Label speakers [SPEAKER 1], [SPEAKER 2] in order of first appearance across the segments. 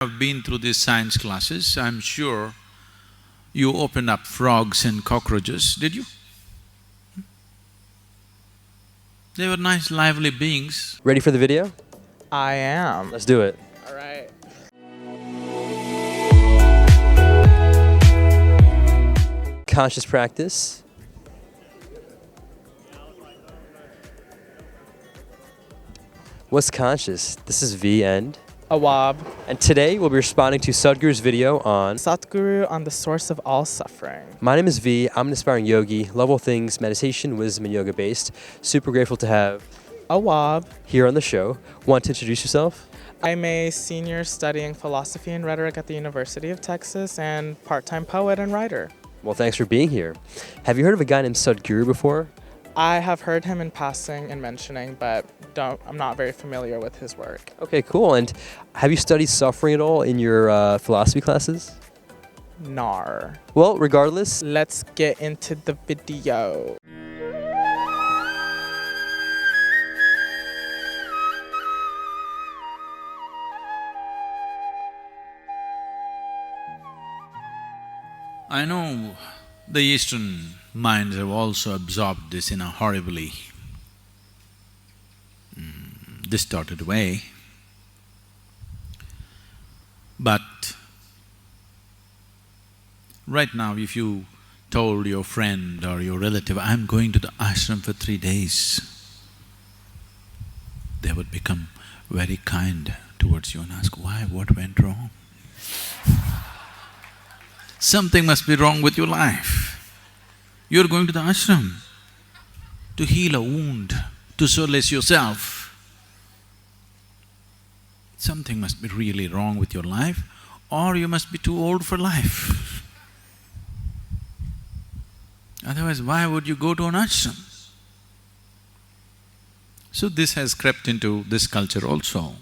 [SPEAKER 1] Have been through these science classes, I'm sure you opened up frogs and cockroaches, did you? They were nice, lively beings.
[SPEAKER 2] Ready for the video?
[SPEAKER 3] I am.
[SPEAKER 2] Let's do it.
[SPEAKER 3] All right.
[SPEAKER 2] Conscious practice. What's conscious? This is V and
[SPEAKER 3] Awab.
[SPEAKER 2] And today we'll be responding to Sadhguru's video on
[SPEAKER 3] Sadhguru on the source of all suffering.
[SPEAKER 2] My name is V. I'm an aspiring yogi, love all things meditation, wisdom, and yoga based. Super grateful to have
[SPEAKER 3] Awab.
[SPEAKER 2] here on the show. Want to introduce yourself?
[SPEAKER 3] I'm a senior studying philosophy and rhetoric at the University of Texas and part-time poet and writer.
[SPEAKER 2] Well, thanks for being here. Have you heard of a guy named Sadhguru before?
[SPEAKER 3] I have heard him in passing and mentioning, but I'm not very familiar with his work.
[SPEAKER 2] Okay, cool. And have you studied suffering at all in your philosophy classes?
[SPEAKER 3] Nar.
[SPEAKER 2] Well, regardless,
[SPEAKER 3] Let's get into the video.
[SPEAKER 1] I know the Eastern minds have also absorbed this in a horribly distorted way. But right now, if you told your friend or your relative, I'm going to the ashram for 3 days, they would become very kind towards you and ask, why, what went wrong? Something must be wrong with your life. You're going to the ashram to heal a wound, to solace yourself. Something must be really wrong with your life, or you must be too old for life. Otherwise, why would you go to an ashram? So this has crept into this culture also.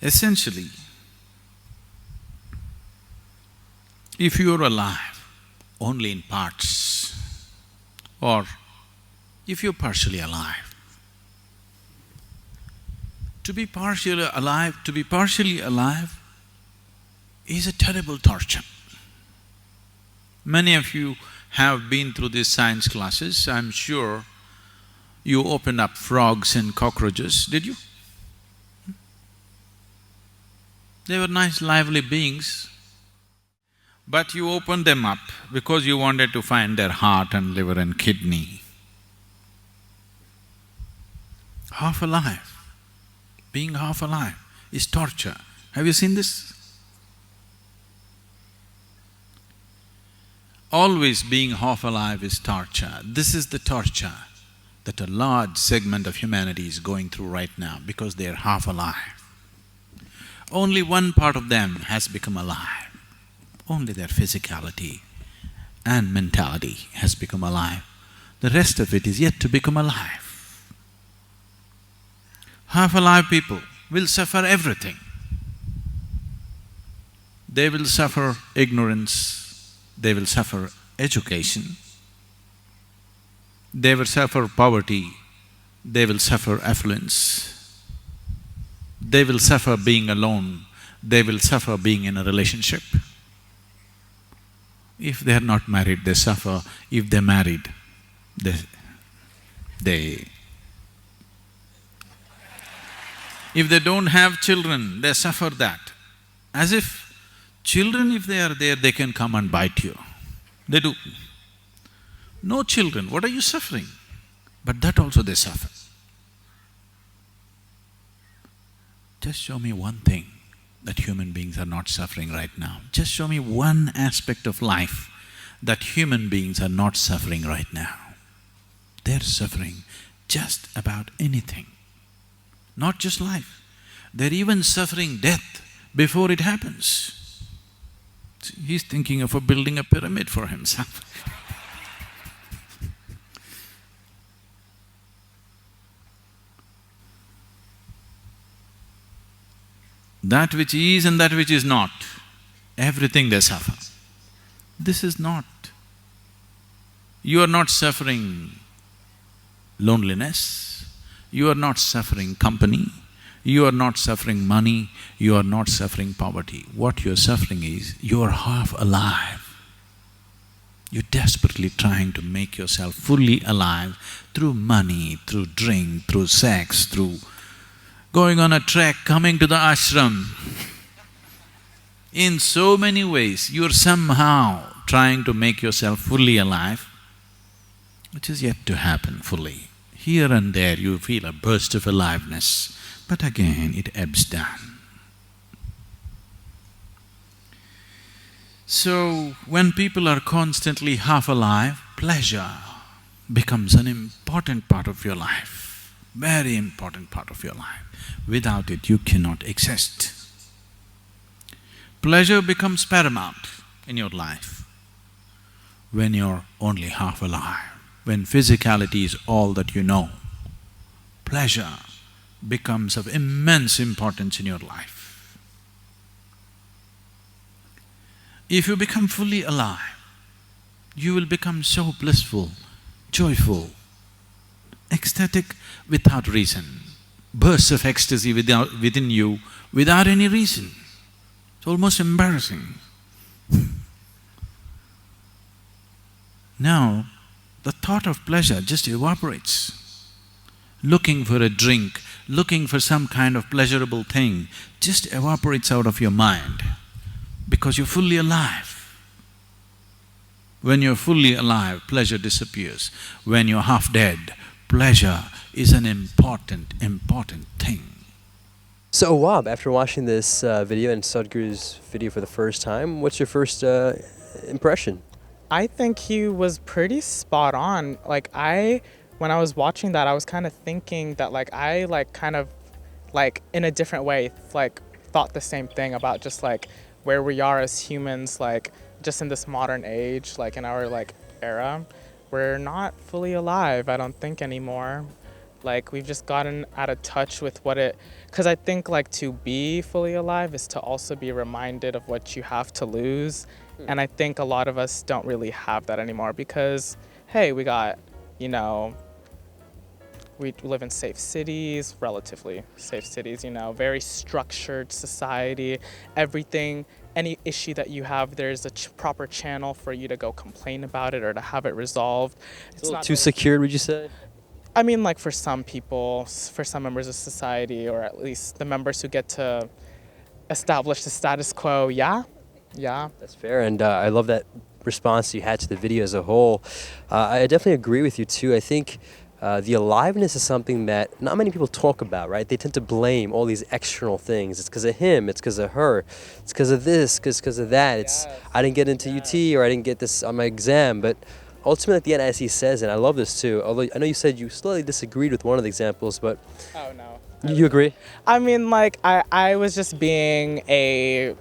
[SPEAKER 1] Essentially, if you're alive only in parts, or if you're partially alive, to be partially alive is a terrible torture. Many of you have been through these science classes, I'm sure you opened up frogs and cockroaches, did you? They were nice, lively beings. But you opened them up because you wanted to find their heart and liver and kidney. Half alive, being half alive is torture. Have you seen this? Always being half alive is torture. This is the torture that a large segment of humanity is going through right now because they're half alive. Only one part of them has become alive. Only their physicality and mentality has become alive. The rest of it is yet to become alive. Half-alive people will suffer everything. They will suffer ignorance, they will suffer education, they will suffer poverty, they will suffer affluence, they will suffer being alone, they will suffer being in a relationship. If they're not married, they suffer. If they're married, if they don't have children, they suffer that. As if children, if they are there, they can come and bite you. They do. No children, what are you suffering? But that also they suffer. Just show me one thing that human beings are not suffering right now. Just show me one aspect of life that human beings are not suffering right now. They're suffering just about anything, not just life. They're even suffering death before it happens. He's thinking of building a pyramid for himself. That which is and that which is not, everything they suffer. This is not. You are not suffering loneliness, you are not suffering company, You are not suffering money, you are not suffering poverty. What you're suffering is, you are half alive. You're desperately trying to make yourself fully alive through money, through drink, through sex, through going on a trek, coming to the ashram. In so many ways, you're somehow trying to make yourself fully alive, which is yet to happen fully. Here and there you feel a burst of aliveness, but again it ebbs down. So, when people are constantly half alive, pleasure becomes an important part of your life, very important part of your life. Without it, you cannot exist. Pleasure becomes paramount in your life when you're only half alive, when physicality is all that you know. Pleasure becomes of immense importance in your life. If you become fully alive, you will become so blissful, joyful, ecstatic without reason, bursts of ecstasy within you without any reason. It's almost embarrassing. Now, the thought of pleasure just evaporates. Looking for a drink, looking for some kind of pleasurable thing just evaporates out of your mind because you're fully alive. When you're fully alive, pleasure disappears. When you're half dead, pleasure is an important thing.
[SPEAKER 2] So Wab, after watching this video and Sadhguru's video for the first time, what's your first impression?
[SPEAKER 3] I think he was pretty spot on. When I was watching that, I was kind of thinking that in a different way, thought the same thing about just where we are as humans, just in this modern age, in our era. We're not fully alive, I don't think, anymore. We've just gotten out of touch with because I think to be fully alive is to also be reminded of what you have to lose. And I think a lot of us don't really have that anymore because, hey, we got, we live in safe cities, relatively safe cities, very structured society. Everything, any issue that you have, there's a proper channel for you to go complain about it or to have it resolved.
[SPEAKER 2] It's not too secure, would you say?
[SPEAKER 3] I mean, for some people, for some members of society, or at least the members who get to establish the status quo, yeah.
[SPEAKER 2] That's fair, and I love that response you had to the video as a whole. I definitely agree with you too. I think the aliveness is something that not many people talk about, right? They tend to blame all these external things. It's because of him, it's because of her, it's because of this, because of that. It's I didn't get into UT, or I didn't get this on my exam, but ultimately at the end, as he says, and I love this too, although I know you said you slightly disagreed with one of the examples, but…
[SPEAKER 3] Oh, no.
[SPEAKER 2] You agree?
[SPEAKER 3] I mean, I was just being a…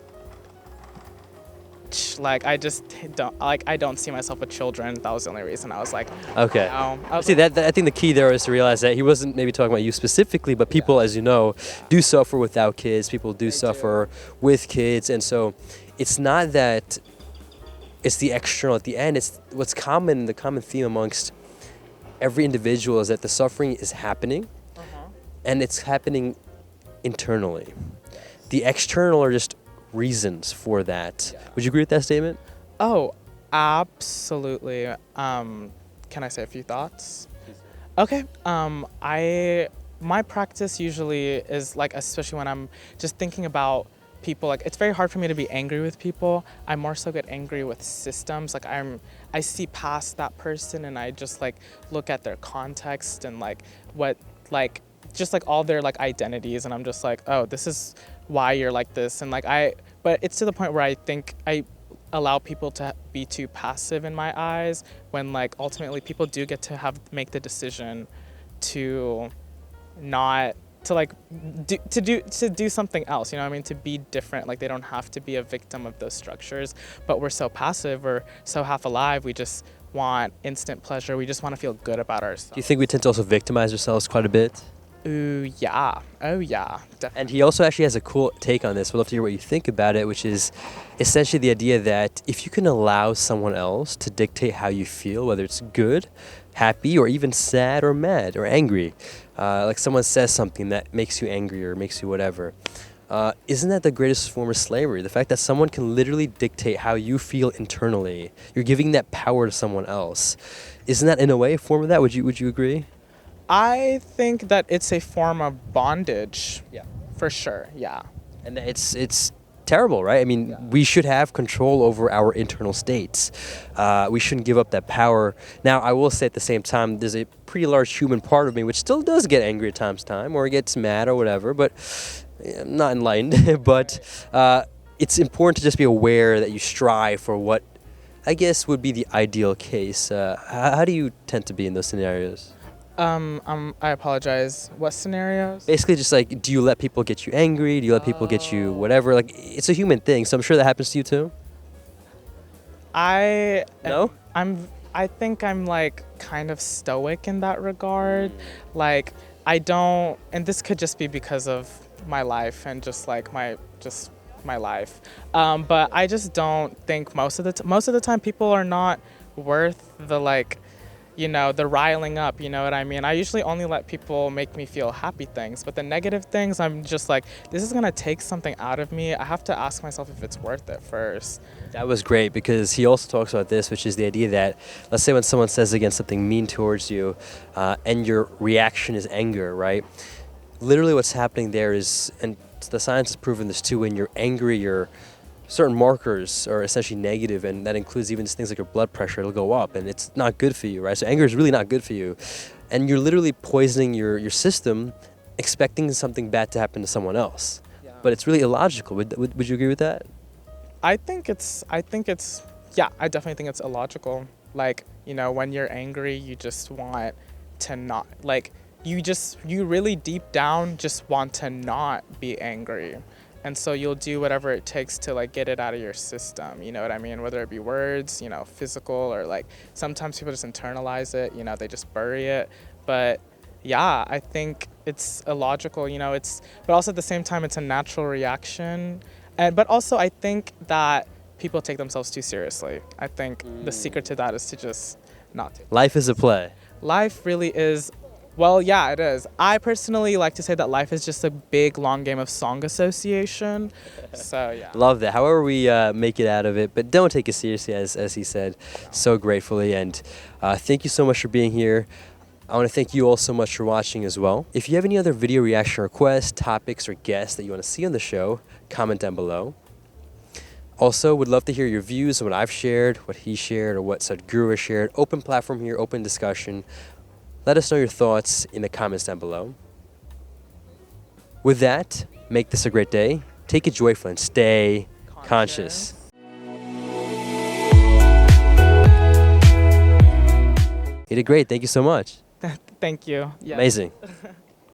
[SPEAKER 3] I just don't… I don't see myself with children. That was the only reason I was like…
[SPEAKER 2] Okay.
[SPEAKER 3] No.
[SPEAKER 2] See, that I think the key there is to realize that he wasn't maybe talking about you specifically, but people, as you know, do suffer without kids. People do suffer with kids, and so it's not that it's the external at the end. It's what's common, the common theme amongst every individual is that the suffering is happening, and it's happening internally. The external are just reasons for that. Would you agree with that statement?
[SPEAKER 3] Oh, absolutely. Can I say a few thoughts? Okay. My practice usually is especially when I'm just thinking about people, it's very hard for me to be angry with people. I more so get angry with systems. I see past that person and I just look at their context and what all their identities, and I'm just oh, this is why you're like this, and but it's to the point where I think I allow people to be too passive in my eyes when ultimately people do get to make the decision to not to do something else, you know what I mean, to be different. They don't have to be a victim of those structures, but we're so passive, we're so half alive, we just want instant pleasure, we just want to feel good about ourselves.
[SPEAKER 2] Do you think we tend to also victimize ourselves quite a bit?
[SPEAKER 3] Ooh, yeah. Oh, yeah. Definitely.
[SPEAKER 2] And he also actually has a cool take on this. We'd love to hear what you think about it, which is essentially the idea that if you can allow someone else to dictate how you feel, whether it's good, happy or even sad or mad or angry. Like someone says something that makes you angry or makes you whatever. Isn't that the greatest form of slavery? The fact that someone can literally dictate how you feel internally. You're giving that power to someone else. Isn't that in a way a form of that? Would you agree?
[SPEAKER 3] I think that it's a form of bondage.
[SPEAKER 2] Yeah.
[SPEAKER 3] For sure, yeah.
[SPEAKER 2] And it's terrible, right? I mean, we should have control over our internal states. We shouldn't give up that power. Now, I will say at the same time, there's a pretty large human part of me which still does get angry at times, or gets mad or whatever, but I'm not enlightened. But it's important to just be aware that you strive for what I guess would be the ideal case. How do you tend to be in those scenarios?
[SPEAKER 3] I apologize. What scenarios?
[SPEAKER 2] Basically, just like, do you let people get you angry? Do you let people get you whatever? Like, it's a human thing, so I'm sure that happens to you too. No?
[SPEAKER 3] I think I'm like kind of stoic in that regard. Like I don't, and this could just be because of my life and just like my life. But I just don't think most of the time people are not worth the like, you know, the riling up, you know what I mean? I usually only let people make me feel happy things, but the negative things, I'm just like, this is gonna take something out of me. I have to ask myself if it's worth it first.
[SPEAKER 2] That was great, because he also talks about this, which is the idea that, let's say when someone says again something mean towards you, and your reaction is anger, right? Literally what's happening there is, and the science has proven this too, when you're angry, your certain markers are essentially negative, and that includes even things like your blood pressure. It'll go up, and it's not good for you, right? So anger is really not good for you, and you're literally poisoning your system, expecting something bad to happen to someone else. Yeah. But it's really illogical. Would you agree with that?
[SPEAKER 3] I definitely think it's illogical. Like, you know, when you're angry, you just want to not, like, you really deep down just want to not be angry. And so you'll do whatever it takes to like get it out of your system, you know what I mean? Whether it be words, you know, physical, or like sometimes people just internalize it, you know, they just bury it. But yeah, I think it's illogical, you know, but also at the same time, it's a natural reaction. But also I think that people take themselves too seriously. I think the secret to that is to just not take it.
[SPEAKER 2] Life is a play.
[SPEAKER 3] Life really is. Well, yeah, it is. I personally like to say that life is just a big, long game of song association. So, yeah.
[SPEAKER 2] Love that. However we make it out of it, but don't take it seriously, as he said, so gratefully. And thank you so much for being here. I want to thank you all so much for watching as well. If you have any other video reaction requests, topics, or guests that you want to see on the show, comment down below. Also, would love to hear your views on what I've shared, what he shared, or what Sadhguru has shared. Open platform here, open discussion. Let us know your thoughts in the comments down below. With that, make this a great day. Take it joyful and stay conscious. You did great. Thank you so much.
[SPEAKER 3] Thank you. Yeah.
[SPEAKER 2] Amazing.